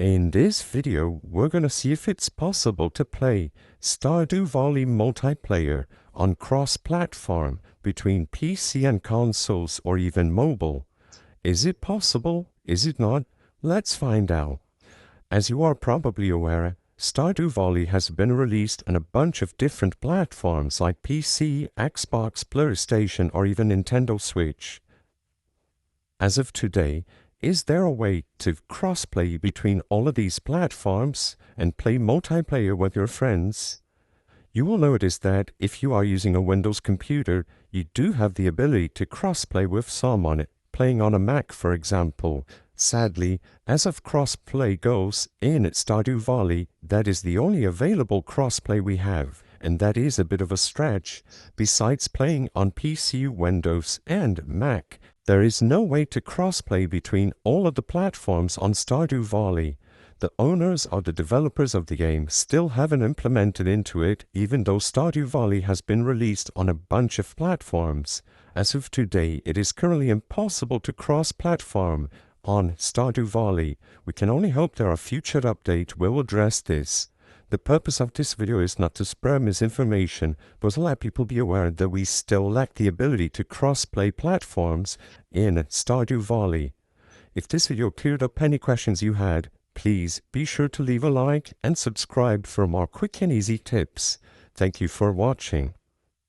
In this video, we're going to see if it's possible to play Stardew Valley multiplayer on cross-platform between PC and consoles or even mobile. Is it possible? Is it not? Let's find out. As you are probably aware, Stardew Valley has been released on a bunch of different platforms like PC, Xbox, PlayStation, or even Nintendo Switch. As of today, is there a way to cross-play between all of these platforms and play multiplayer with your friends? You will notice that if you are using a Windows computer, you do have the ability to cross-play with someone playing on a Mac, for example. Sadly, as of cross-play goes, in Stardew Valley, that is the only available cross-play we have, and that is a bit of a stretch. Besides playing on PC, Windows, and Mac, there is no way to cross-play between all of the platforms on Stardew Valley. The owners or the developers of the game still haven't implemented into it, even though Stardew Valley has been released on a bunch of platforms. As of today, it is currently impossible to cross-platform on Stardew Valley. We can only hope there are future updates will address this. The purpose of this video is not to spread misinformation, but to let people be aware that we still lack the ability to cross-play platforms in Stardew Valley. If this video cleared up any questions you had, please be sure to leave a like and subscribe for more quick and easy tips. Thank you for watching.